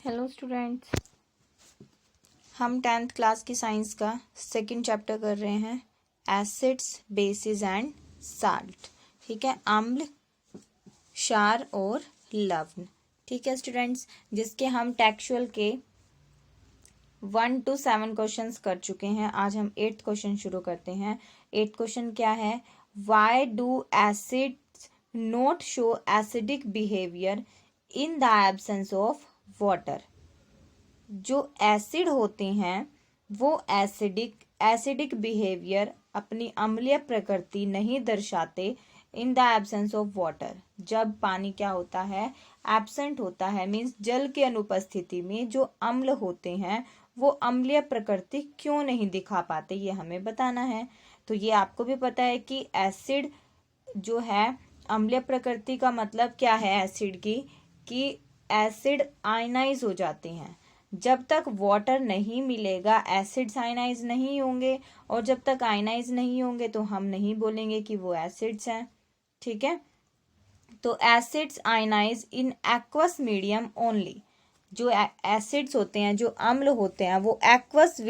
Hello students, हम 10th class की science का सेकंड चैप्टर कर रहे हैं एसिड्स, बेसिस एंड साल्ट। ठीक है, अम्ल, क्षार और लवण। ठीक है स्टूडेंट्स, जिसके हम टेक्सचुअल के 1 to 7 क्वेश्चंस कर चुके हैं। आज हम 8th क्वेश्चन शुरू करते हैं। 8th क्वेश्चन क्या है? Why do acids not show acidic behaviour in the absence of water. जो एसिड होते हैं वो एसिडिक बिहेवियर, अपनी अम्लीय प्रकृति नहीं दर्शाते in the absence of water. जब पानी क्या होता है? एब्सेंट होता है, मीन्स जल के अनुपस्थिति में जो अम्ल होते हैं वो अम्लीय प्रकृति क्यों नहीं दिखा पाते, ये हमें बताना है। तो ये आपको भी पता है कि एसिड जो है, अम्लीय प्रकृति का मतलब क्या है एसिड की, कि एसिड आयनाइज हो जाते हैं। जब तक वाटर नहीं मिलेगा एसिड्स आयनाइज नहीं होंगे, और जब तक आयनाइज नहीं होंगे तो हम नहीं बोलेंगे कि वो एसिड्स हैं। ठीक है, तो acids ionise in aqueous medium only. जो एसिड्स होते हैं, जो अम्ल होते हैं, वो एक्वस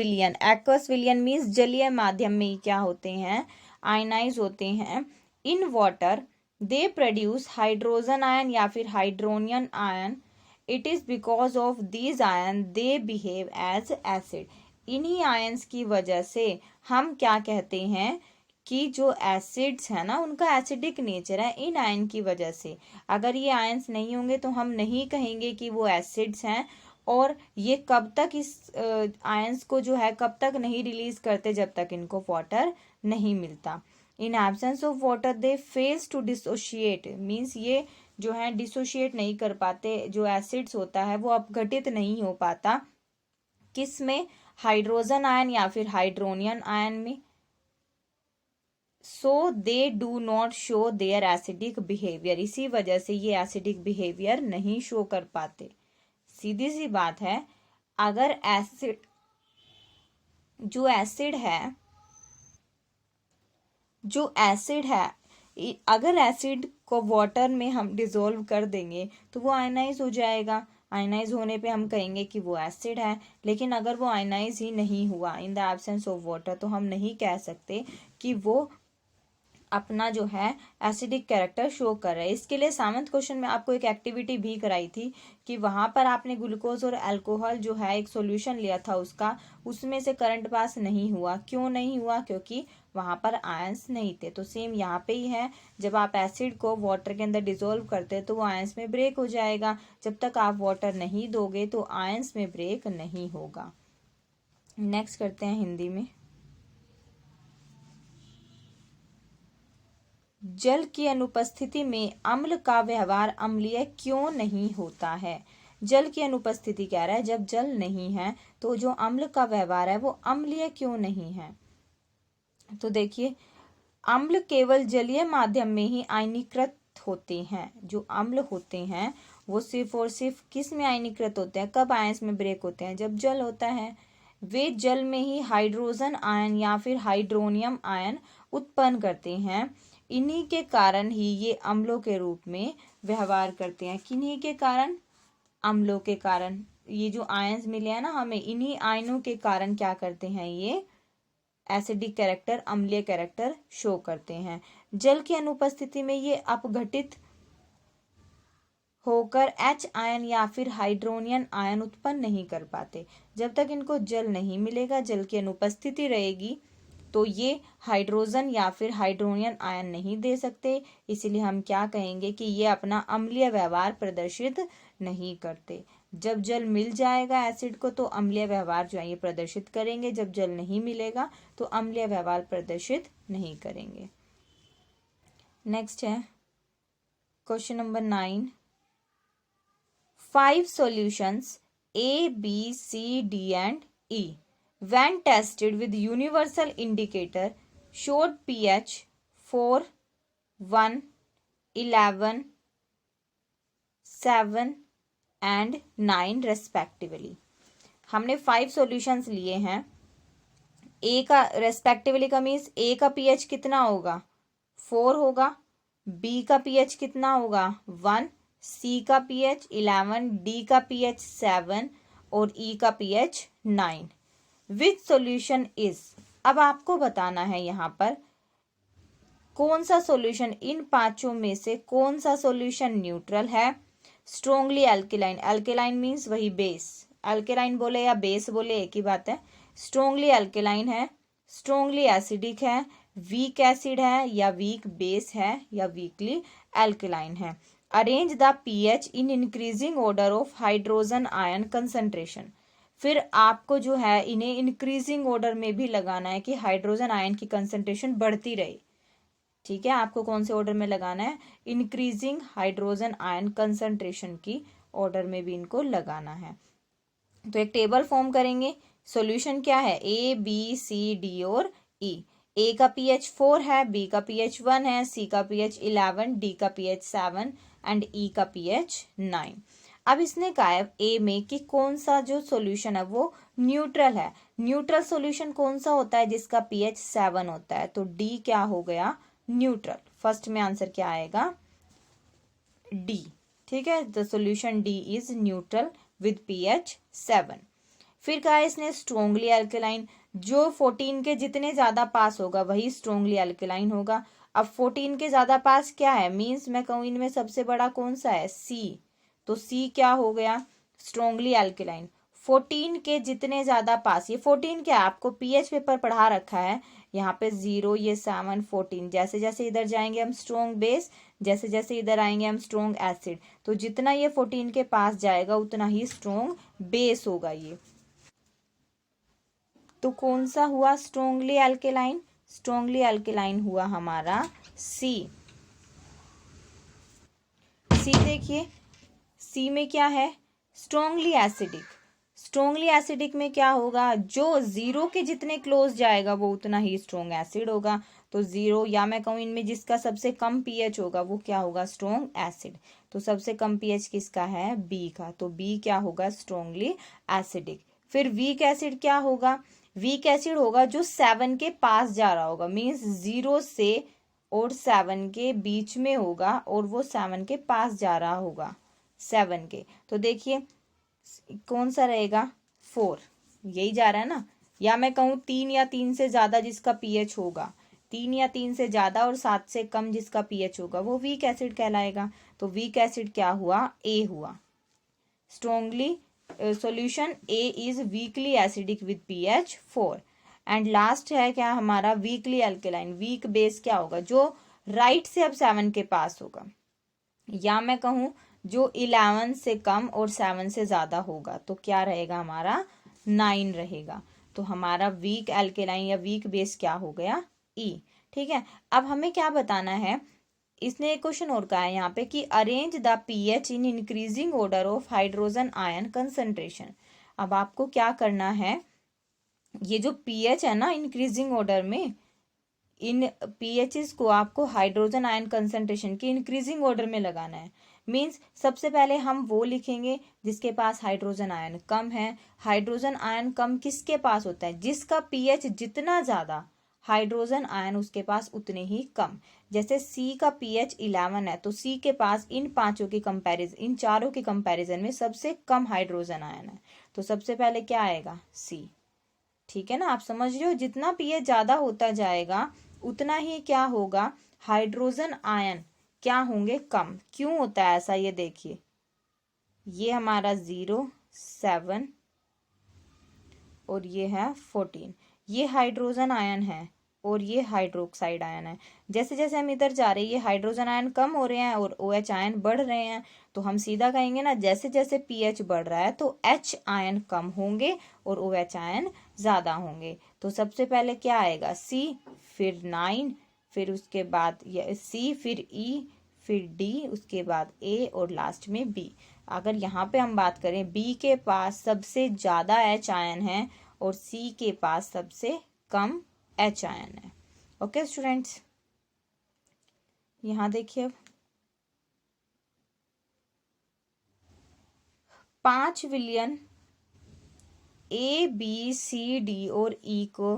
विलियन मीन्स जलीय माध्यम में क्या होते हैं? आयनाइज होते हैं। In water they produce hydrogen ion या फिर hydronium ion. It is because of these ion they behave as acid. इन्हीं आयंस की वजह से हम क्या कहते हैं कि जो एसिड्स है ना, उनका एसिडिक नेचर है इन आयन की वजह से। अगर ये आयंस नहीं होंगे तो हम नहीं कहेंगे कि वो एसिड्स हैं। और ये कब तक इस आयंस को जो है कब तक नहीं रिलीज करते? जब तक इनको वाटर नहीं मिलता। In absence of water they fails to dissociate, means ये जो है डिसोशिएट नहीं कर पाते। जो एसिड्स होता है वो अपघटित नहीं हो पाता। किस में? हाइड्रोजन आयन या फिर हाइड्रोनियन आयन में। So they do not show their acidic behaviour, इसी वजह से ये एसिडिक बिहेवियर नहीं शो कर पाते। सीधी सी बात है, अगर जो एसिड है, अगर एसिड को वाटर में हम डिसॉल्व कर देंगे तो वो आयनाइज हो जाएगा। आयनाइज होने पे हम कहेंगे कि वो एसिड है। लेकिन अगर वो आयनाइज ही नहीं हुआ in the absence of water, तो हम नहीं कह सकते कि वो अपना जो है एसिडिक कैरेक्टर शो कर रहा है। इसके लिए 7th क्वेश्चन में आपको एक एक्टिविटी भी कराई थी कि वहां पर आपने ग्लूकोज और अल्कोहल जो है एक सॉल्यूशन लिया था उसमें से करंट पास नहीं हुआ। क्यों नहीं हुआ? क्योंकि वहां पर आयंस नहीं थे। तो सेम यहाँ पे ही है, जब आप एसिड को वाटर के अंदर डिसॉल्व करते हैं तो वो आयंस में ब्रेक हो जाएगा। जब तक आप वाटर नहीं दोगे तो आयंस में ब्रेक नहीं होगा। नेक्स्ट करते हैं हिंदी में। जल की अनुपस्थिति में अम्ल का व्यवहार अम्लीय क्यों नहीं होता है? जल की अनुपस्थिति कह रहा है, जब जल नहीं है तो जो अम्ल का व्यवहार है वो अम्लीय क्यों नहीं है? तो देखिए, अम्ल केवल जलीय माध्यम में ही आयनीकृत होते हैं। जो अम्ल होते हैं वो सिर्फ और सिर्फ किस में आयनीकृत होते हैं? कब आयंस में ब्रेक होते हैं? जब जल होता है। वे जल में ही हाइड्रोजन आयन या फिर हाइड्रोनियम आयन उत्पन्न करते हैं। इन्हीं के कारण ही ये अम्लों के रूप में व्यवहार करते हैं। किन्हीं के कारण? अम्लों के कारण। ये जो आयंस मिले हैं ना हमें, इन्हीं आयनों के कारण क्या करते हैं? ये एसिडिक कैरेक्टर, अम्लीय कैरेक्टर शो करते हैं। जल की अनुपस्थिति में ये अपघटित होकर H आयन या फिर हाइड्रोनियन आयन उत्पन्न नहीं कर पाते। जब तक इनको जल नहीं मिलेगा, जल की अनुपस्थिति रहेगी, तो ये हाइड्रोजन या फिर हाइड्रोनियन आयन नहीं दे सकते। इसीलिए हम क्या कहेंगे कि ये अपना अम्लीय व्यवहार प्रदर्शित नहीं करते। जब जल मिल जाएगा एसिड को तो अम्लीय व्यवहार जो है ये प्रदर्शित करेंगे। जब जल नहीं मिलेगा तो अम्लीय व्यवहार प्रदर्शित नहीं करेंगे। नेक्स्ट है question number 9। 5 solutions A, B, C, D and E when tested with universal indicator showed pH 4, 1, 11, 7 and 9 respectively। हमने 5 सॉल्यूशंस लिए हैं। ए का रेस्पेक्टिवली का मीन्स ए का पीएच कितना होगा? 4 होगा। बी का पीएच कितना होगा? 1। सी का pH 11, डी का pH 7 और ई का pH 9। विच सॉल्यूशन इज, अब आपको बताना है यहाँ पर कौन सा सॉल्यूशन, इन पांचों में से कौन सा सॉल्यूशन न्यूट्रल है, स्ट्रोंगली एल्केलाइन, एल्केलाइन मीन्स वही बेस, एल्केलाइन बोले या बेस बोले एक ही बात है, स्ट्रोंगली एल्केलाइन है, स्ट्रोंगली एसिडिक है, वीक एसिड है या वीक बेस है या वीकली एल्केलाइन है। Arrange the pH in increasing order of hydrogen ion concentration, फिर आपको जो है इन्हें इंक्रीजिंग ऑर्डर में भी लगाना है कि हाइड्रोजन आयन की कंसंट्रेशन बढ़ती रहे। ठीक है, आपको कौन से ऑर्डर में लगाना है, इंक्रीजिंग हाइड्रोजन आयन कंसंट्रेशन की ऑर्डर में भी इनको लगाना है। तो एक टेबल फॉर्म करेंगे, सॉल्यूशन क्या है, ए बी सी डी और ई। ए का pH 4 है, बी का pH 1 है, सी का pH 11, डी का pH 7 एंड ई का pH 9। अब इसने कहा है ए में कि कौन सा जो सॉल्यूशन है वो न्यूट्रल है। न्यूट्रल सॉल्यूशन कौन सा होता है, जिसका pH 7 होता है, तो डी क्या हो गया, न्यूट्रल। फर्स्ट में आंसर क्या आएगा, डी। ठीक है, the solution D is neutral with pH 7। फिर कहा है इसने स्ट्रोंगली एल्केलाइन, जो 14 के जितने ज्यादा पास होगा वही स्ट्रोंगली एल्केलाइन होगा। अब 14 के ज्यादा पास क्या है, मींस मैं कहूँ इनमें सबसे बड़ा कौन सा है, सी, तो सी क्या हो गया, स्ट्रोंगली एल्केलाइन। 14 के जितने ज्यादा पास, ये 14 क्या है, आपको पीएच पेपर पढ़ा रखा है, यहाँ पे 0, ये 7, 14, जैसे जैसे इधर जाएंगे हम स्ट्रोंग बेस, जैसे जैसे इधर आएंगे हम स्ट्रोंग एसिड, तो जितना ये 14 के पास जाएगा उतना ही स्ट्रोंग बेस होगा ये। तो कौन सा हुआ स्ट्रोंगली एल्केलाइन, स्ट्रोंगली एल्केलाइन हुआ हमारा सी। सी देखिए, सी में क्या है, स्ट्रोंगली एसिडिक। स्ट्रोंगली एसिडिक में क्या होगा, जो 0 के जितने क्लोज जाएगा वो उतना ही स्ट्रोंग एसिड होगा। तो 0, या मैं कहूँ इनमें जिसका सबसे कम पीएच होगा वो क्या होगा, स्ट्रोंग एसिड। तो सबसे कम पीएच किसका है, बी का, तो बी क्या होगा, स्ट्रोंगली एसिडिक। फिर वीक एसिड क्या होगा, वीक एसिड होगा जो 7 के पास जा रहा होगा, मीन्स 0 से और 7 के बीच में होगा और वो 7 के पास जा रहा होगा, 7 के। तो देखिए कौन सा रहेगा, 4, यही जा रहा है ना, या मैं कहूँ 3 या 3 से ज्यादा जिसका पीएच होगा, 3 या 3 से ज्यादा और 7 से कम जिसका पीएच होगा वो वीक एसिड कहलाएगा। तो वीक एसिड क्या हुआ, ए हुआ। Strongly solution A is weakly acidic with pH 4। And last है क्या हमारा, वीकली एल्केलाइन। वीक बेस क्या होगा, जो राइट से अब 7 के पास होगा, या मैं कहूँ जो 11 से कम और 7 से ज्यादा होगा, तो क्या रहेगा हमारा, 9 रहेगा। तो हमारा वीक एल्केलाइन या वीक बेस क्या हो गया, ई। ठीक है, अब हमें क्या बताना है, इसने एक क्वेश्चन और कहा है यहाँ पे कि arrange the pH in increasing order of hydrogen ion concentration. अब आपको क्या करना है, ये जो पीएच है ना इंक्रीजिंग ऑर्डर में, इन पीएचएस को आपको हाइड्रोजन आयन कंसंट्रेशन की इंक्रीजिंग ऑर्डर में लगाना है। मींस सबसे पहले हम वो लिखेंगे जिसके पास हाइड्रोजन आयन कम है। हाइड्रोजन आयन कम किसके पास होता है, जिसका पीएच जितना ज्यादा हाइड्रोजन आयन उसके पास उतने ही कम। जैसे सी का पीएच 11 है, तो सी के पास इन पांचों के कंपैरिजन, इन चारों के कंपैरिजन में सबसे कम हाइड्रोजन आयन है, तो सबसे पहले क्या आएगा, सी। ठीक है ना, आप समझ रहे हो, जितना पीएच ज्यादा होता जाएगा उतना ही क्या होगा, हाइड्रोजन आयन क्या होंगे, कम। क्यों होता है ऐसा, ये देखिए, ये हमारा 0, 7 और ये है 14, ये हाइड्रोजन आयन है और ये हाइड्रोक्साइड आयन है। जैसे जैसे हम इधर जा रहे हैं ये हाइड्रोजन आयन कम हो रहे हैं और OH आयन बढ़ रहे हैं, तो हम सीधा कहेंगे ना, जैसे जैसे पीएच बढ़ रहा है तो H आयन कम होंगे और OH आयन ज्यादा होंगे। तो सबसे पहले क्या आएगा, C, फिर 9, फिर उसके बाद C, फिर E, फिर D, उसके बाद A और लास्ट में B। अगर यहाँ पे हम बात करें, B के पास सबसे ज्यादा H आयन है और C के पास सबसे कम H आयन है। ओके स्टूडेंट्स, यहाँ देखिए 5 विलियन A, B, C, D और E को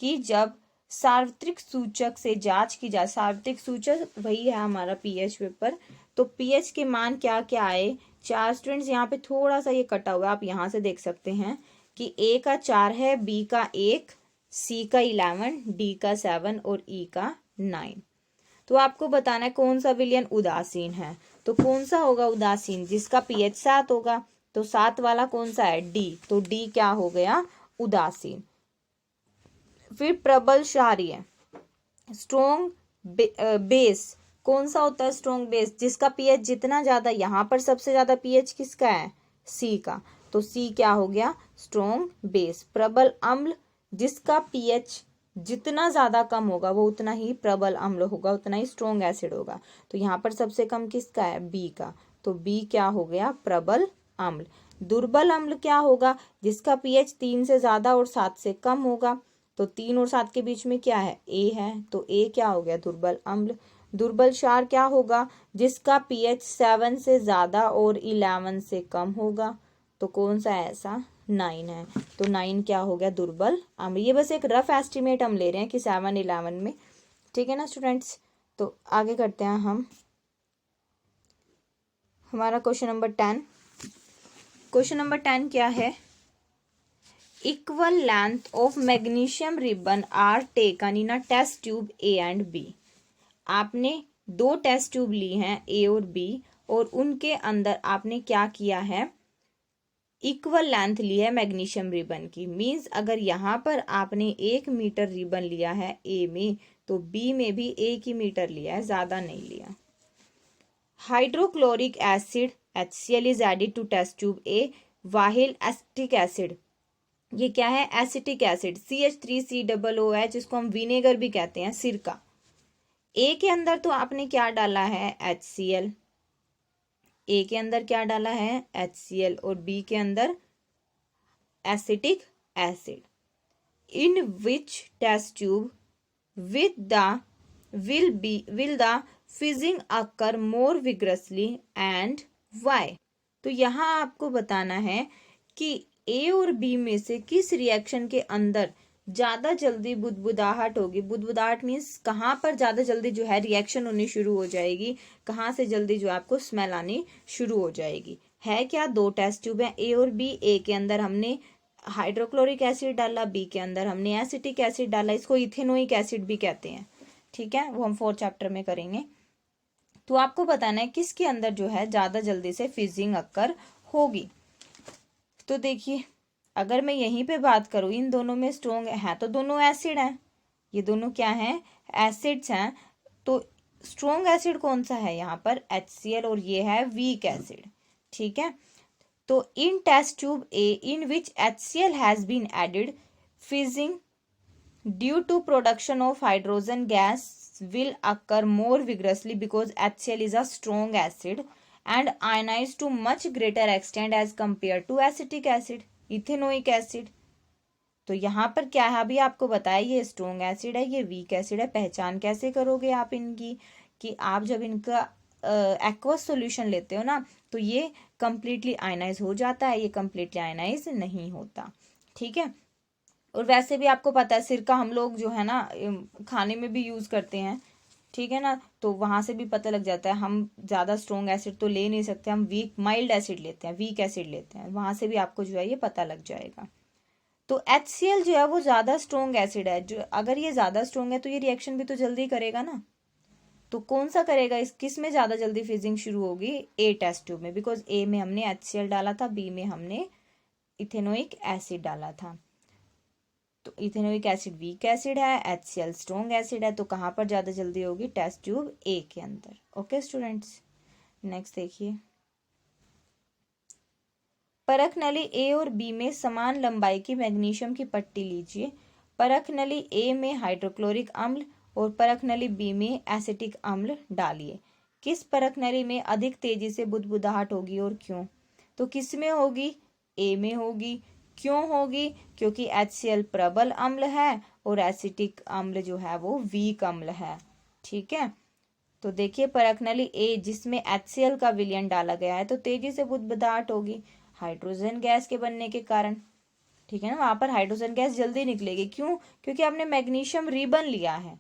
कि जब सार्वत्रिक सूचक से जांच की जाए, सार्वत्रिक सूचक वही है हमारा पीएच पेपर, तो पीएच के मान क्या क्या आए। 4 स्टूडेंट्स, यहाँ पे थोड़ा सा ये कटा हुआ है, आप यहाँ से देख सकते हैं कि ए का 4 है, बी का 1, सी का 11, डी का 7 और ई का 9। तो आपको बताना है कौन सा विलयन उदासीन है। तो कौन सा होगा उदासीन, जिसका पीएच 7 होगा। तो 7 वाला कौन सा है, डी, तो डी क्या हो गया, उदासीन। फिर प्रबल क्षारीय, स्ट्रोंग बेस, कौन सा होता है स्ट्रोंग बेस, जिसका पीएच जितना ज्यादा, यहाँ पर सबसे ज्यादा पीएच किसका है, सी का, तो सी क्या हो गया, स्ट्रोंग बेस। प्रबल अम्ल, जिसका पीएच जितना ज्यादा कम होगा वो उतना ही प्रबल अम्ल होगा, उतना ही स्ट्रोंग एसिड होगा। तो यहाँ पर सबसे कम किसका है, बी का, तो बी क्या हो गया, प्रबल अम्ल। दुर्बल अम्ल क्या होगा, जिसका पीएच 3 से ज्यादा और 7 से कम होगा। तो 3 और 7 के बीच में क्या है, ए है, तो ए क्या हो गया, दुर्बल अम्ल। दुर्बल क्षार क्या होगा, जिसका पीएच 7 से ज्यादा और 11 से कम होगा। तो कौन सा है ऐसा, 9 है, तो 9 क्या हो गया, दुर्बल अम्ल। ये बस एक रफ एस्टिमेट हम ले रहे हैं कि 7 11 में, ठीक है ना स्टूडेंट्स। तो आगे करते हैं हम हमारा क्वेश्चन नंबर 10। क्वेश्चन नंबर 10 क्या है, equal length of magnesium ribbon are taken in a test tube a and b. आपने 2 टेस्ट ट्यूब ली हैं, ए और बी, और उनके अंदर आपने क्या किया है, इक्वल लेंथ ली है मैग्नीशियम रिबन की। मींस अगर यहाँ पर आपने 1 मीटर रिबन लिया है ए में, तो बी में भी 1 ही मीटर लिया है, ज्यादा नहीं लिया। Hydrochloric acid HCl is added to test tube a while acetic acid, ये क्या है, एसिटिक एसिड CH3COOH, जिसको हम विनेगर भी कहते हैं, सिरका। ए के अंदर तो आपने क्या डाला है, HCl, ए के अंदर क्या डाला है, HCl, और बी के अंदर acetic acid. In which test tube with the will the fizzing occur more vigorously and why। तो यहाँ आपको बताना है कि ए और बी में से किस रिएक्शन के अंदर ज्यादा जल्दी बुदबुदाहट होगी। बुदबुदाहट मीन्स कहाँ पर ज्यादा जल्दी जो है रिएक्शन होनी शुरू हो जाएगी, कहाँ से जल्दी जो आपको स्मेल आनी शुरू हो जाएगी। है क्या, 2 टेस्ट ट्यूब है ए और बी। ए के अंदर हमने हाइड्रोक्लोरिक एसिड डाला, बी के अंदर हमने एसिटिक एसिड डाला, इसको इथेनोइक एसिड भी कहते हैं, ठीक है, वो हम 4th चैप्टर में करेंगे। तो आपको बताना है किसके अंदर जो है ज्यादा जल्दी से फिजिंग अक्कर होगी। तो देखिए, अगर मैं यहीं पे बात करूं, इन दोनों में स्ट्रोंग है तो दोनों एसिड हैं, ये दोनों क्या हैं, एसिड्स हैं। तो स्ट्रोंग एसिड कौन सा है यहाँ पर, HCl, और ये है वीक एसिड, ठीक है। तो in test tube A in which HCl has been added, fizzing due to production of hydrogen gas will occur more vigorously because HCl is a strong acid and ionized to much greater extent as compared to acetic acid, ethanoic acid. तो यहाँ पर क्या है, अभी आपको बताया ये strong acid है, ये वीक एसिड है। पहचान कैसे करोगे आप इनकी, कि आप जब इनका एक्वस सॉल्यूशन लेते हो ना, तो ये कंप्लीटली आयनाइज हो जाता है, ये कंप्लीटली आयनाइज नहीं होता, ठीक है। और वैसे भी आपको पता है सिरका हम लोग जो है ना खाने में भी यूज करते हैं, ठीक है ना, तो वहां से भी पता लग जाता है। हम ज्यादा स्ट्रोंग एसिड तो ले नहीं सकते, हम वीक माइल्ड एसिड लेते हैं, वीक एसिड लेते हैं, वहां से भी आपको जो है ये पता लग जाएगा। तो HCl जो है वो ज्यादा स्ट्रोंग एसिड है, जो अगर ये ज्यादा स्ट्रोंग है तो ये रिएक्शन भी तो जल्दी करेगा ना। तो कौन सा करेगा, इस किस में ज्यादा जल्दी फिजिंग शुरू होगी, ए टेस्ट ट्यूब में, बिकॉज ए में हमने HCl डाला था, बी में हमने इथेनोइक एसिड डाला था। तो इथेनोइक एसिड वीक एसिड है, HCl स्ट्रोंग एसिड है, तो कहाँ पर ज्यादा जल्दी होगी, टेस्ट ट्यूब ए के अंदर। ओके स्टूडेंट्स, नेक्स्ट देखिए, परख नली ए और बी में समान लंबाई की मैग्नीशियम की पट्टी लीजिए। परख नली ए में हाइड्रोक्लोरिक अम्ल और परख नली बी में एसिटिक अम्ल डालिए। किस परख नली में अधिक तेजी से बुदबुदाहट होगी और क्यों। तो किस में होगी, ए में होगी। क्यों होगी, क्योंकि HCl प्रबल अम्ल है और एसिटिक अम्ल जो है वो वीक अम्ल है, ठीक है। तो देखिए परख नली ए जिसमें HCl का विलयन डाला गया है, तो तेजी से बुदबुदाहट होगी हाइड्रोजन गैस के बनने के कारण, ठीक है ना, वहां पर हाइड्रोजन गैस जल्दी निकलेगी। क्यों? क्योंकि आपने मैग्नीशियम रिबन लिया है।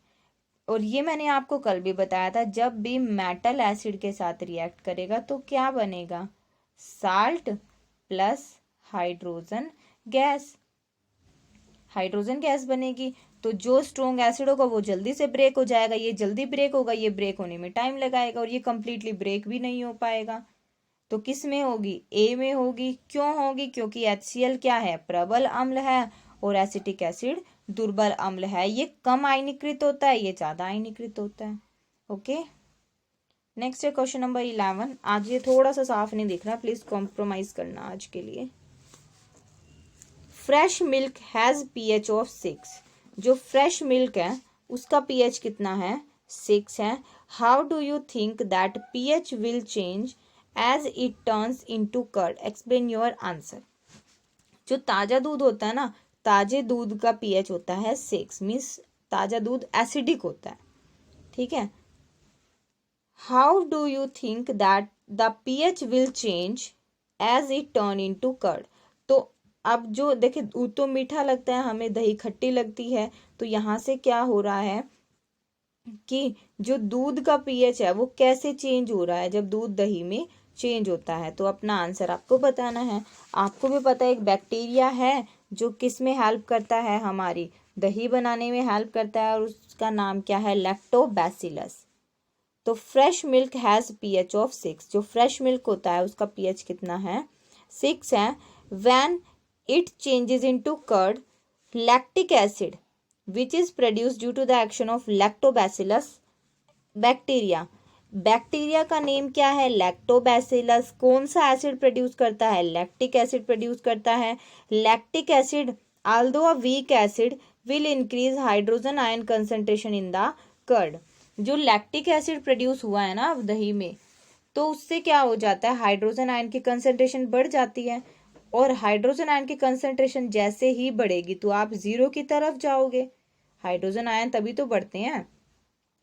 और ये मैंने आपको कल भी बताया था, जब भी मेटल एसिड के साथ रिएक्ट करेगा तो क्या बनेगा? Salt plus hydrogen gas, hydrogen gas बनेगी। तो जो स्ट्रोंग एसिड होगा वो जल्दी से ब्रेक हो जाएगा, ये जल्दी ब्रेक होगा, ये ब्रेक होने में टाइम लगाएगा, और ये कंप्लीटली ब्रेक भी नहीं हो पाएगा। तो किस में होगी? ए में होगी। क्यों होगी? क्योंकि HCl क्या है? प्रबल अम्ल है, और एसिटिक एसिड दुर्बल अम्ल है। ये कम आयनीकृत होता है, ये ज्यादा आयनीकृत होता है। ओके, नेक्स्ट है क्वेश्चन नंबर 11। आज ये थोड़ा सा साफ नहीं दिख रहा, प्लीज कॉम्प्रोमाइज करना आज के लिए। Fresh milk has pH of 6। जो फ्रेश मिल्क है उसका pH कितना है? 6 है। How do you think that pH will change as it turns into curd? Explain your answer. जो ताजा दूध होता है ना, ताजे दूध का pH होता है 6, मीन्स ताजा दूध एसिडिक होता है। ठीक है। How do you think that the pH will change as it turn into curd? तो अब जो देखिए, दूध तो मीठा लगता है हमें, दही खट्टी लगती है, तो यहाँ से क्या हो रहा है कि जो दूध का pH है वो कैसे चेंज हो रहा है जब दूध दही में चेंज होता है। तो अपना आंसर आपको बताना है। आपको भी पता है एक बैक्टीरिया है जो किस में हेल्प करता है? हमारी दही बनाने में हेल्प करता है, और उसका नाम क्या है? लैक्टोबैसिलस। तो fresh milk has pH of 6। जो फ्रेश मिल्क होता है उसका pH कितना है? 6 है। When it changes into curd, lactic acid which is produced due to the action of lactobacillus bacteria. Bacteria का नेम क्या है? लैक्टोबैसिलस। कौन सा एसिड प्रोड्यूस करता है? लैक्टिक एसिड प्रोड्यूस करता है। Lactic acid although a weak acid will increase hydrogen ion concentration in the curd। जो लैक्टिक एसिड प्रोड्यूस हुआ है ना दही में, तो उससे क्या हो जाता है? हाइड्रोजन आयन की कंसंट्रेशन बढ़ जाती है, और हाइड्रोजन आयन की कंसंट्रेशन जैसे ही बढ़ेगी तो आप जीरो की तरफ जाओगे। हाइड्रोजन आयन तभी तो बढ़ते हैं।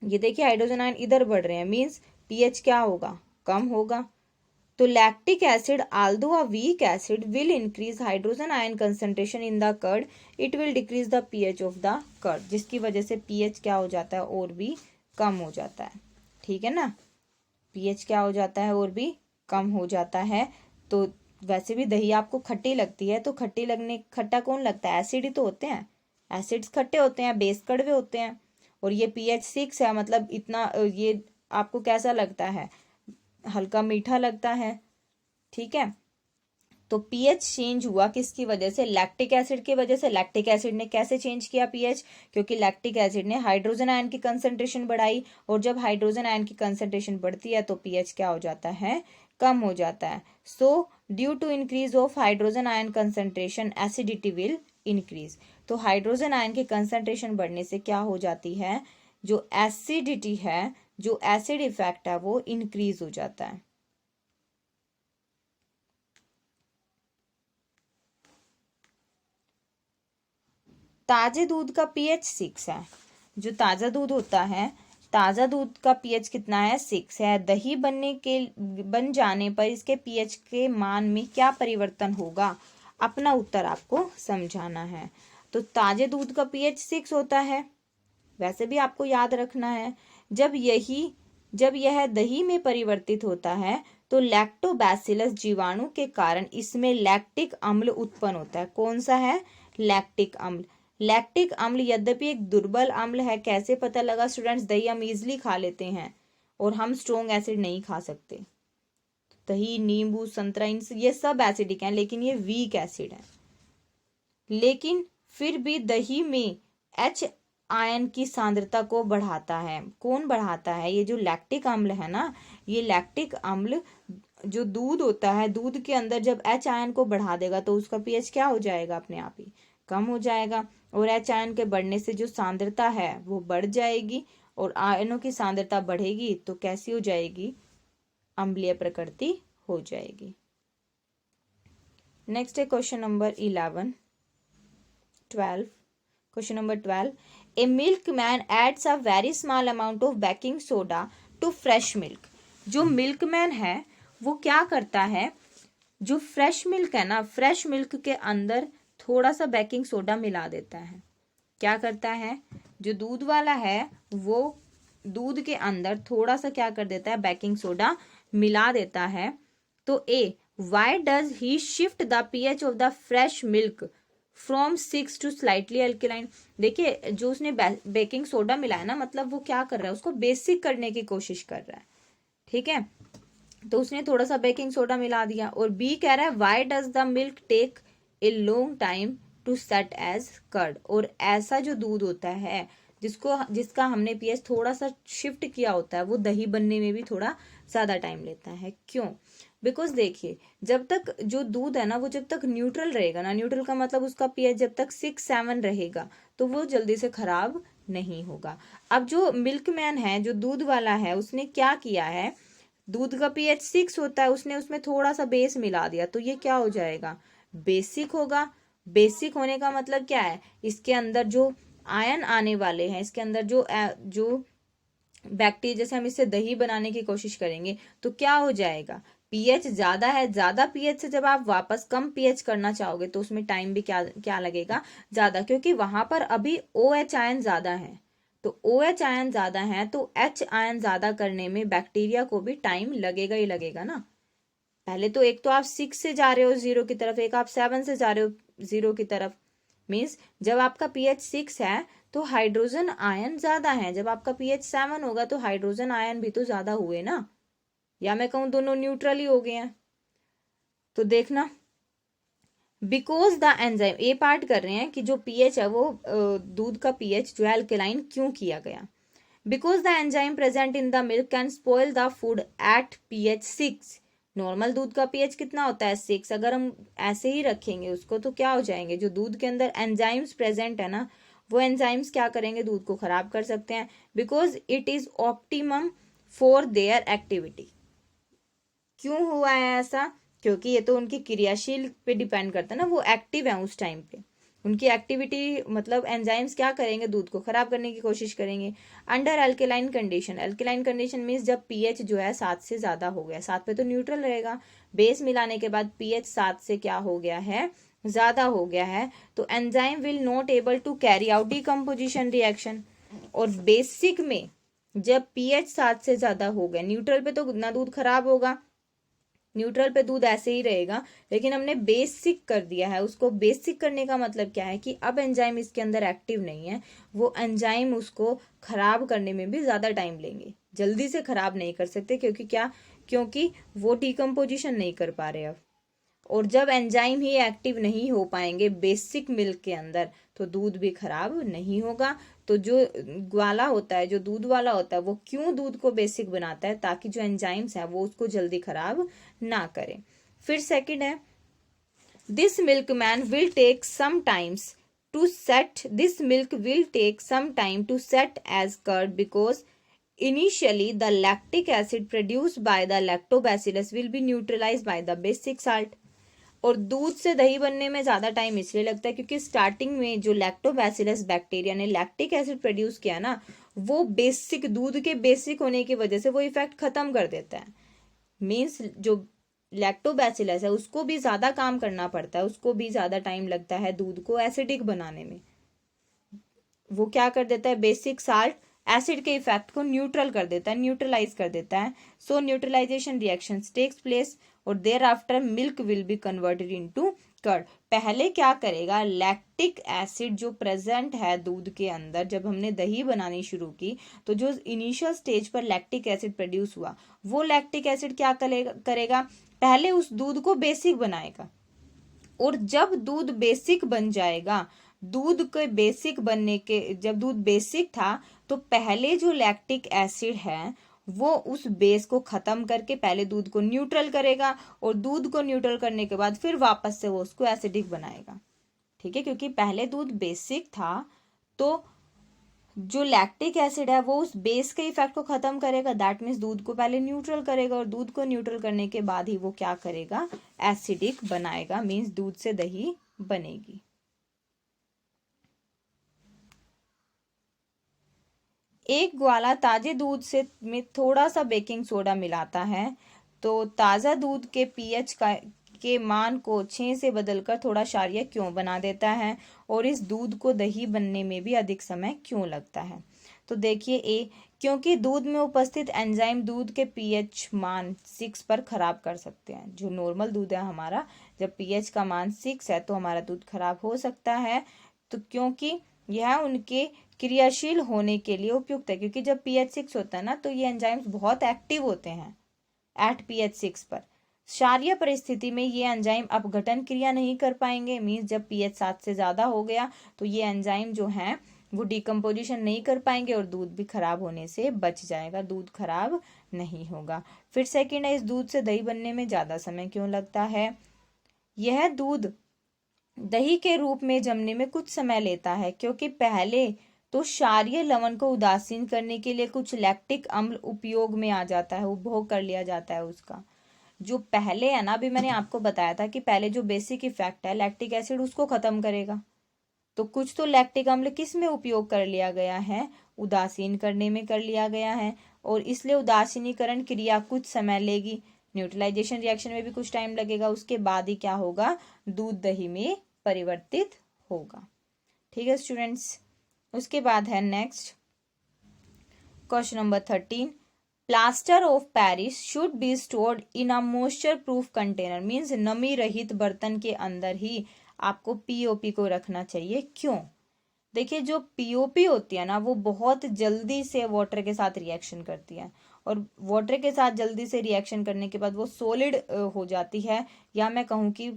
ये देखिए हाइड्रोजन आयन इधर बढ़ रहे हैं, मींस pH क्या होगा? कम होगा। तो lactic acid although a weak acid will increase hydrogen ion concentration in the curd, it will decrease the pH of the curd, जिसकी वजह से pH क्या हो जाता है? और भी कम हो जाता है। ठीक है ना, pH क्या हो जाता है? और भी कम हो जाता है। तो वैसे भी दही आपको खट्टी लगती है, तो खट्टा कौन लगता है? एसिड ही तो होते हैं। एसिड्स खट्टे होते हैं, बेस कड़वे होते हैं। और ये pH 6 है, मतलब इतना ये आपको कैसा लगता है? हल्का मीठा लगता है। ठीक है। तो pH चेंज हुआ किसकी वजह से? लैक्टिक एसिड की वजह से। लैक्टिक एसिड ने कैसे चेंज किया pH? क्योंकि लैक्टिक एसिड ने हाइड्रोजन आयन की कंसंट्रेशन बढ़ाई, और जब हाइड्रोजन आयन की कंसंट्रेशन बढ़ती है तो pH क्या हो जाता है? कम हो जाता है। So due to increase of hydrogen ion concentration acidity will increase. तो हाइड्रोजन आयन की कंसंट्रेशन बढ़ने से क्या हो जाती है? जो एसिडिटी है, जो एसिड इफेक्ट है, वो इंक्रीज हो जाता है। ताजे दूध का pH 6 है। जो ताजा दूध होता है, ताजा दूध का pH कितना है? 6 है। दही बन जाने पर इसके pH के मान में क्या परिवर्तन होगा? अपना उत्तर आपको समझाना है। तो ताजे दूध का pH 6 होता है। वैसे भी आपको याद रखना है, जब यह दही में परिवर्तित होता है तो लैक्टोबैसिलस जीवाणु के कारण इसमें लैक्टिक अम्ल उत्पन्न होता है। कौन सा है? लैक्टिक अम्ल। लैक्टिक अम्ल यद्यपि एक दुर्बल अम्ल है। कैसे पता लगा स्टूडेंट्स? दही हम इजिली खा लेते हैं, और हम स्ट्रोंग एसिड नहीं खा सकते। दही, नींबू, संतरा, ये सब एसिडिक हैं, लेकिन ये वीक एसिड है। लेकिन फिर भी दही में H आयन की सांद्रता को बढ़ाता है। कौन बढ़ाता है? ये जो लैक्टिक अम्ल है ना, ये लैक्टिक अम्ल जो दूध होता है, दूध के अंदर जब H आयन को बढ़ा देगा तो उसका pH क्या हो जाएगा? अपने आप ही कम हो जाएगा। और H आयन के बढ़ने से जो सांद्रता है वो बढ़ जाएगी, और आयनों की सांद्रता बढ़ेगी तो कैसी हो जाएगी? अम्लीय प्रकृति हो जाएगी। नेक्स्ट है question number 12। Question number 12। A milkman adds a very small amount of baking soda to fresh milk. जो मिल्कमैन है वो क्या करता है? जो फ्रेश मिल्क है ना, फ्रेश मिल्क के अंदर थोड़ा सा बेकिंग सोडा मिला देता है। क्या करता है, जो दूध वाला है वो दूध के अंदर थोड़ा सा क्या कर देता है, बेकिंग सोडा मिला देता है। तो uh, why does he shift the pH of the fresh milk from 6 to slightly alkaline. देखिए जो उसने बेकिंग सोडा मिलाया ना, मतलब वो क्या कर रहा है, उसको बेसिक करने की कोशिश कर रहा है। ठीक है, तो उसने थोड़ा सा बेकिंग सोडा मिला दिया। और बी कह रहा है why does the milk take a long time to set as curd. और ऐसा जो दूध होता है जिसका हमने पीएच थोड़ा सा शिफ्ट किया होता है, वो दही बनने में भी थोड़ा ज्यादा टाइम लेता है। क्यों? बिकॉज देखिए जब तक जो दूध है ना, वो जब तक न्यूट्रल रहेगा ना, न्यूट्रल का मतलब उसका पीएच जब तक 6-7 रहेगा तो वो जल्दी से खराब नहीं होगा। अब जो मिल्कमैन है, जो दूध वाला है, उसने क्या किया है, दूध का पीएच 6 होता है, उसने उसमें थोड़ा सा बेस मिला दिया, तो ये क्या हो जाएगा, बेसिक होगा। बेसिक होने का मतलब क्या है, इसके अंदर जो आयन आने वाले हैं, इसके अंदर जो बैक्टीरिया, जैसे हम इससे दही बनाने की कोशिश करेंगे तो क्या हो जाएगा, पीएच ज्यादा है, ज्यादा पीएच से जब आप वापस कम पीएच करना चाहोगे तो उसमें टाइम भी क्या लगेगा, ज्यादा, क्योंकि वहां पर अभी OH आयन ज्यादा है। तो OH आयन ज्यादा है तो H आयन ज्यादा करने में बैक्टीरिया को भी टाइम लगेगा ही लगेगा ना। पहले तो एक तो आप 6 से जा रहे हो 0 की तरफ, एक आप 7 से जा रहे हो 0 की तरफ। मीन्स जब आपका पीएच 6 है तो हाइड्रोजन आयन ज्यादा है, जब आपका पीएच 7 होगा तो हाइड्रोजन आयन भी तो ज्यादा हुए ना, या मैं कहूं दोनों न्यूट्रल ही हो गए हैं। तो देखना, because the enzyme, A part कर रहे हैं कि जो पीएच है वो दूध का पीएच जो है अल्कलाइन क्यों किया गया। Because the enzyme present in the milk can spoil the food at pH 6। Normal दूध का पीएच कितना होता है, 6। अगर हम ऐसे ही रखेंगे उसको तो क्या हो जाएंगे, जो दूध के अंदर एंजाइम्स प्रेजेंट है ना, वो एंजाइम्स क्या करेंगे, दूध को खराब कर सकते हैं। Because it is optimum for their activity. क्यों हुआ है ऐसा, क्योंकि ये तो उनकी क्रियाशील पे डिपेंड करता है ना, वो एक्टिव है उस टाइम पे, उनकी एक्टिविटी मतलब एंजाइम्स क्या करेंगे, दूध को खराब करने की कोशिश करेंगे। Under alkaline condition, alkaline condition means जब पीएच जो है 7 से ज्यादा हो गया, 7 पे तो न्यूट्रल रहेगा, बेस मिलाने के बाद पीएच 7 से क्या हो गया है, ज्यादा हो गया है, तो enzyme will not able to carry out decomposition reaction. और बेसिक में जब पीएच 7 से ज्यादा हो गया, न्यूट्रल पे तो ना दूध खराब होगा, न्यूट्रल पे दूध ऐसे ही रहेगा, लेकिन हमने बेसिक कर दिया है उसको। बेसिक करने का मतलब क्या है कि अब एंजाइम इसके अंदर एक्टिव नहीं है, वो एंजाइम उसको खराब करने में भी ज्यादा टाइम लेंगे, जल्दी से खराब नहीं कर सकते, क्योंकि क्या, क्योंकि वो डिकम्पोजिशन नहीं कर पा रहे अब। और जब एंजाइम ही एक्टिव नहीं हो पाएंगे बेसिक मिल्क के अंदर तो दूध भी खराब नहीं होगा। तो जो वाला होता है, जो दूध वाला होता है, वो क्यों दूध को बेसिक बनाता है, ताकि जो एंजाइम्स है वो उसको जल्दी खराब ना करें। फिर सेकंड है, this milk man will take some times to set, this milk will take some time to set as curd because initially the lactic acid produced by the lactobacillus will be neutralised by the basic salt. और दूध से दही बनने में ज्यादा time इसलिए लगता है क्योंकि स्टार्टिंग में जो लैक्टोबैसिलस बैक्टीरिया ने लैक्टिक एसिड प्रोड्यूस किया ना, वो बेसिक, दूध के बेसिक होने की वजह से वो इफेक्ट खत्म कर देता है। मीन्स जो लैक्टोबैसिलस है उसको भी ज्यादा काम करना पड़ता है, उसको भी ज्यादा टाइम लगता है दूध को एसिडिक बनाने में। वो क्या कर देता है, बेसिक साल्ट एसिड के इफेक्ट को न्यूट्रल कर देता है, न्यूट्रलाइज कर देता है। So neutralisation reaction takes place और thereafter milk will be converted into curd. पहले क्या करेगा, लैक्टिक एसिड जो प्रेजेंट है दूध के अंदर, जब हमने दही बनानी शुरू की तो जो इनिशियल स्टेज पर लैक्टिक एसिड प्रोड्यूस हुआ, वो लैक्टिक एसिड क्या करेगा, पहले उस दूध को बेसिक बनाएगा। और जब दूध बेसिक बन जाएगा, दूध के बेसिक बनने के, जब दूध बेसिक था तो पहले जो लैक्टिक एसिड है वो उस बेस को खत्म करके पहले दूध को न्यूट्रल करेगा, और दूध को न्यूट्रल करने के बाद फिर वापस से वो उसको एसिडिक बनाएगा। ठीक है, क्योंकि पहले दूध बेसिक था तो जो लैक्टिक एसिड है वो उस बेस के इफेक्ट को खत्म करेगा, दैट मीन्स दूध को पहले न्यूट्रल करेगा, और दूध को न्यूट्रल करने के बाद ही वो क्या करेगा, एसिडिक बनाएगा, मीन्स दूध से दही बनेगी। एक ग्वाला ताजे दूध से में थोड़ा सा बेकिंग सोडा मिलाता है तो ताजा दूध के पीएच का के मान को 6 से बदलकर थोड़ा क्षारीय क्यों बना देता है, और इस दूध को दही बनने में भी अधिक समय क्यों लगता है। तो देखिए ए, क्योंकि दूध में उपस्थित एंजाइम दूध के पीएच मान 6 पर खराब कर सकते हैं। जो नॉर्मल दूध है हमारा, जब पीएच का मान 6 है तो हमारा दूध खराब हो सकता है। तो क्योंकि यह उनके क्रियाशील होने के लिए उपयुक्त है, क्योंकि जब पीएच 6 होता है ना तो ये एंजाइम्स बहुत एक्टिव होते हैं एट पीएच 6 पर। क्षारीय परिस्थिति में ये एंजाइम अपघटन क्रिया नहीं कर पाएंगे, मीन्स जब पीएच 7 से ज्यादा हो गया तो ये एंजाइम जो है वो डिकम्पोजिशन नहीं कर पाएंगे और दूध भी खराब होने से बच जाएगा, दूध खराब नहीं होगा। फिर सेकंड है, इस दूध से दही बनने में ज्यादा समय क्यों लगता है। यह दूध दही के रूप में जमने में कुछ समय लेता है, क्योंकि पहले तो क्षारीय लवण को उदासीन करने के लिए कुछ लैक्टिक अम्ल उपयोग में आ जाता है, उपभोग कर लिया जाता है उसका। जो पहले है ना, अभी मैंने आपको बताया था कि पहले जो बेसिक इफेक्ट है लैक्टिक एसिड उसको खत्म करेगा, तो कुछ तो लैक्टिक अम्ल किस में उपयोग कर लिया गया है, उदासीन करने में कर लिया गया है, और इसलिए उदासीनीकरण क्रिया कुछ समय लेगी, न्यूट्रलाइजेशन रिएक्शन में भी कुछ टाइम लगेगा, उसके बाद ही क्या होगा, दूध दही में परिवर्तित होगा। ठीक है स्टूडेंट्स, उसके बाद है next question number 13, plaster of Paris should be stored in a moisture proof container, means नमी रहित बर्तन के अंदर ही आपको पीओपी को रखना चाहिए। क्यों, देखिए जो पीओपी होती है ना वो बहुत जल्दी से वाटर के साथ रिएक्शन करती है, और वाटर के साथ जल्दी से रिएक्शन करने के बाद वो सॉलिड हो जाती है, या मैं कहूँ कि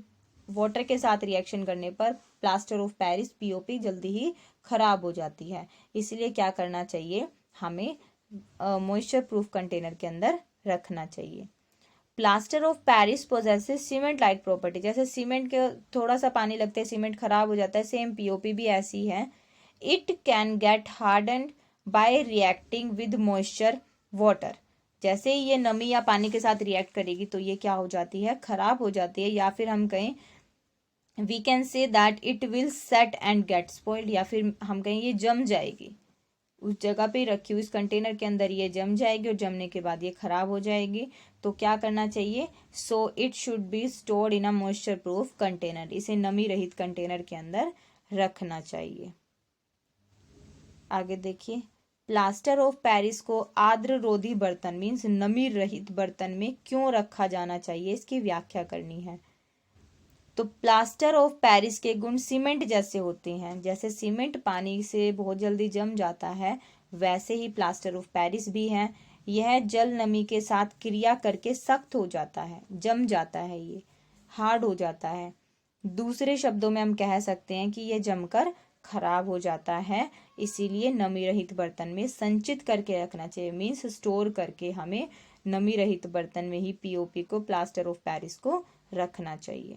वाटर के साथ रिएक्शन करने पर प्लास्टर ऑफ पेरिस पीओपी जल्दी ही खराब हो जाती है। इसलिए क्या करना चाहिए, हमें मॉइस्चर प्रूफ कंटेनर के अंदर रखना चाहिए। Plaster of Paris possesses cement like property, जैसे सीमेंट के थोड़ा सा पानी लगता है सीमेंट खराब हो जाता है, सेम पीओपी भी ऐसी है। It can get hardened bye reacting with moisture water, जैसे ही ये नमी या पानी के साथ रिएक्ट करेगी तो ये क्या हो जाती है, खराब हो जाती है, या फिर हम कहें we can say that it will set and get spoiled, या फिर हम कहें ये जम जाएगी, उस जगह पे रखी हुई इस कंटेनर के अंदर ये जम जाएगी, और जमने के बाद ये खराब हो जाएगी। तो क्या करना चाहिए, so it should be stored in a moisture proof container, इसे नमी रहित कंटेनर के अंदर रखना चाहिए। आगे देखिए, प्लास्टर ऑफ पेरिस को आर्द्र रोधी बर्तन मीन्स नमी रहित बर्तन में क्यों रखा जाना चाहिए, इसकी व्याख्या करनी है। तो प्लास्टर ऑफ पेरिस के गुण सीमेंट जैसे होते हैं, जैसे सीमेंट पानी से बहुत जल्दी जम जाता है, वैसे ही प्लास्टर ऑफ पेरिस भी है। यह जल नमी के साथ क्रिया करके सख्त हो जाता है, जम जाता है, ये हार्ड हो जाता है। दूसरे शब्दों में हम कह सकते हैं कि यह जमकर खराब हो जाता है, इसीलिए नमी रहित बर्तन में संचित करके रखना चाहिए, मीन्स स्टोर करके हमें नमी रहित बर्तन में ही पीओपी को, प्लास्टर ऑफ पेरिस को रखना चाहिए।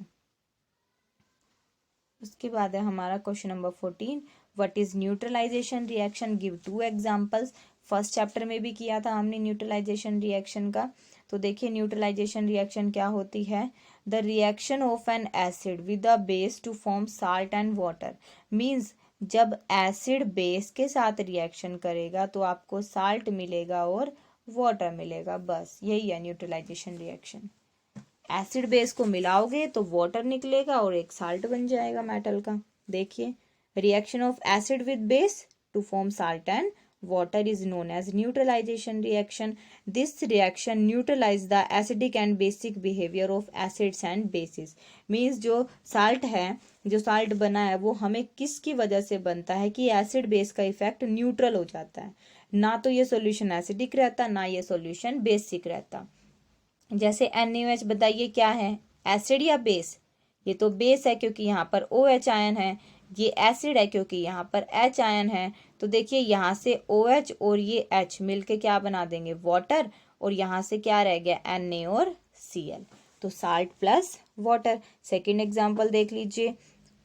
उसके बाद है हमारा question number 14, what is neutralisation reaction, give 2 examples. First chapter में भी किया था हमने न्यूट्रलाइजेशन रिएक्शन का। तो देखिए न्यूट्रलाइजेशन रिएक्शन क्या होती है, the reaction of an acid with a base to form salt and water, means जब एसिड बेस के साथ रिएक्शन करेगा तो आपको साल्ट मिलेगा और वाटर मिलेगा, बस यही है न्यूट्रलाइजेशन रिएक्शन। एसिड बेस को मिलाओगे तो वाटर निकलेगा और एक साल्ट बन जाएगा मेटल का। देखिए reaction of acid with base to form salt and water is known as neutralization reaction. This reaction neutralize the acidic and basic behavior of acids and bases. Means जो salt है, जो salt बना है वो हमें किसकी वजह से बनता है कि एसिड बेस का इफेक्ट न्यूट्रल हो जाता है, ना तो ये सॉल्यूशन एसिडिक रहता ना ये सॉल्यूशन बेसिक रहता। जैसे NaOH बताइए क्या है, एसिड या बेस, ये तो बेस है क्योंकि यहाँ पर OH आयन है, ये एसिड है क्योंकि यहाँ पर H आयन है। तो देखिए यहाँ से OH और ये H मिलके क्या बना देंगे, वाटर, और यहाँ से क्या रह गया, Na और Cl, तो salt plus water. Second example देख लीजिए,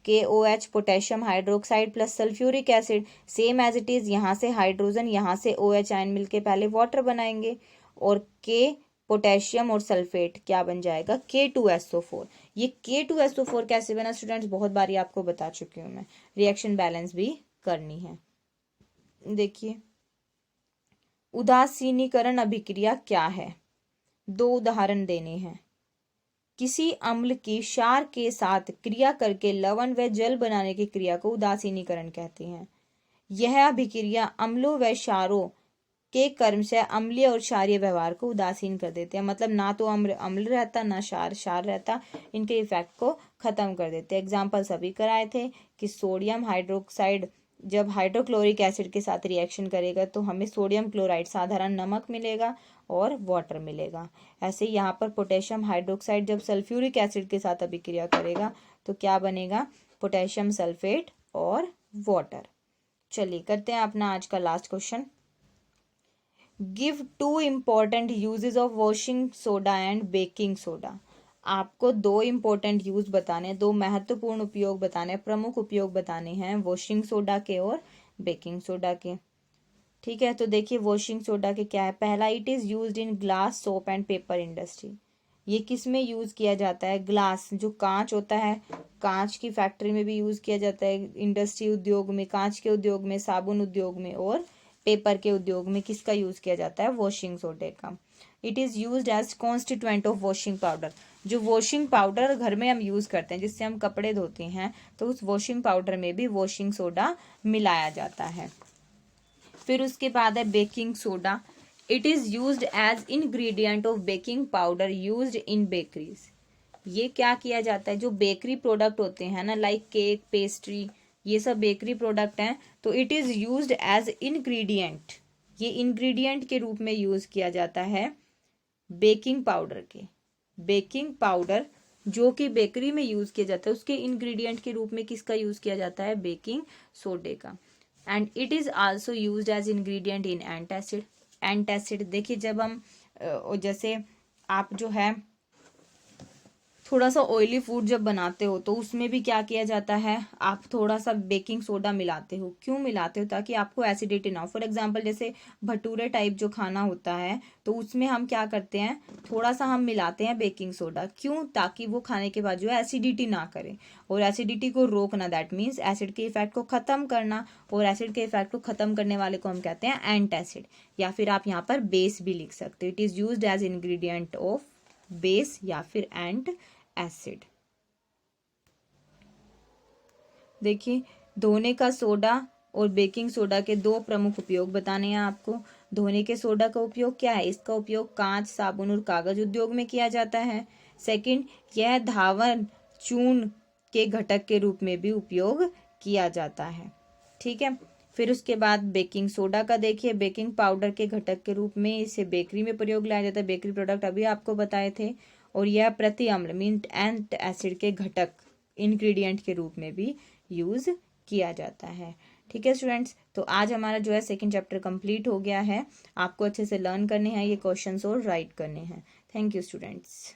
KOH potassium hydroxide plus sulphuric acid, same as it is, यहाँ से हाइड्रोजन यहाँ से OH आयन मिलके पहले वाटर बनाएंगे, और K पोटेशियम और सल्फेट क्या बन जाएगा, K2SO4। ये K2SO4 कैसे बना स्टूडेंट्स, बहुत बारी आपको बता चुकी हूँ मैं, रिएक्शन बैलेंस भी करनी है। देखिए उदासीनीकरण अभिक्रिया क्या है, 2 उदाहरण देने हैं। किसी अम्ल की क्षार के साथ क्रिया करके लवण व जल बनाने की क्रिया को उदासीनीकरण कहते हैं। यह अभिक्रिया अम्लों व क्षारों के कर्म से अम्लीय और क्षारीय व्यवहार को उदासीन कर देते हैं। मतलब ना तो अम्ल रहता, ना क्षार रहता, इनके इफेक्ट को खत्म कर देते हैं। एग्जाम्पल सभी कराए थे कि सोडियम हाइड्रोक्साइड जब हाइड्रोक्लोरिक एसिड के साथ रिएक्शन करेगा तो हमें सोडियम क्लोराइड साधारण नमक मिलेगा और वाटर मिलेगा। ऐसे ही यहाँ पर पोटेशियम हाइड्रोक्साइड जब सल्फ्यूरिक एसिड के साथ अभिक्रिया करेगा तो क्या बनेगा, पोटेशियम सल्फेट और वाटर। चलिए करते हैं अपना आज का last question. Give 2 important uses of washing soda and baking soda. आपको 2 इम्पोर्टेंट यूज बताने, 2 महत्वपूर्ण उपयोग बताने, प्रमुख उपयोग बताने हैं वॉशिंग सोडा के और बेकिंग सोडा के। ठीक है, तो देखिए वॉशिंग सोडा के क्या है। पहला, it is used in glass, soap and paper industry. ये किस में यूज किया जाता है, ग्लास जो कांच होता है, कांच की फैक्ट्री में भी यूज किया जाता है, इंडस्ट्री उद्योग में, कांच के उद्योग में, साबुन उद्योग में और पेपर के उद्योग में किसका यूज किया जाता है, वॉशिंग सोडे का। It is used as constituent of washing powder. जो वॉशिंग पाउडर घर में हम यूज करते हैं जिससे हम कपड़े धोते हैं, तो उस वॉशिंग पाउडर में भी वॉशिंग सोडा मिलाया जाता है। फिर उसके बाद है baking soda. It is used as ingredient of baking powder used in bakeries. ये क्या किया जाता है, जो बेकरी प्रोडक्ट होते हैं ना, लाइक केक, पेस्ट्री, ये सब बेकरी प्रोडक्ट हैं, तो it is used as ingredient. ये इंग्रेडिएंट के रूप में यूज किया जाता है बेकिंग पाउडर के। बेकिंग पाउडर जो कि बेकरी में यूज किया जाता है, उसके इंग्रेडिएंट के रूप में किसका यूज किया जाता है, बेकिंग सोडे का। And it is also used as ingredient in antacid. Antacid देखिए, जब हम जैसे आप जो है थोड़ा सा ऑयली फूड जब बनाते हो तो उसमें भी क्या किया जाता है, आप थोड़ा सा बेकिंग सोडा मिलाते हो। क्यों मिलाते हो, ताकि आपको एसिडिटी ना हो। फॉर एग्जांपल जैसे भटूरे टाइप जो खाना होता है तो उसमें हम क्या करते हैं, थोड़ा सा हम मिलाते हैं बेकिंग सोडा। क्यों, ताकि वो खाने के बाद जो है एसिडिटी ना करे और एसिडिटी को रोकना, दैट मीन्स एसिड के इफेक्ट को खत्म करना। और एसिड के इफेक्ट को खत्म करने वाले को हम कहते हैं एंटासिड, या फिर आप यहाँ पर बेस भी लिख सकते हो। It is used as ingredient of base या फिर एंट एसिड। देखिए, धोने का सोडा और बेकिंग सोडा के 2 प्रमुख उपयोग बताने हैं आपको। धोने के सोडा का उपयोग क्या है, इसका उपयोग कांच, साबुन और कागज उद्योग में किया जाता है। सेकंड, यह धावन चूर्ण के घटक के रूप में भी उपयोग किया जाता है। ठीक है, फिर उसके बाद बेकिंग सोडा का देखिए, बेकिंग पाउडर के घटक के रूप में इसे बेकरी में प्रयोग लाया जाता है। बेकरी प्रोडक्ट अभी आपको बताए थे। और यह प्रति अम्ल मीन एंट एसिड के घटक इंग्रेडिएंट के रूप में भी यूज किया जाता है। ठीक है स्टूडेंट्स, तो आज हमारा जो है 2nd चैप्टर कंप्लीट हो गया है। आपको अच्छे से लर्न करने हैं ये क्वेश्चंस और राइट करने हैं। Thank you students.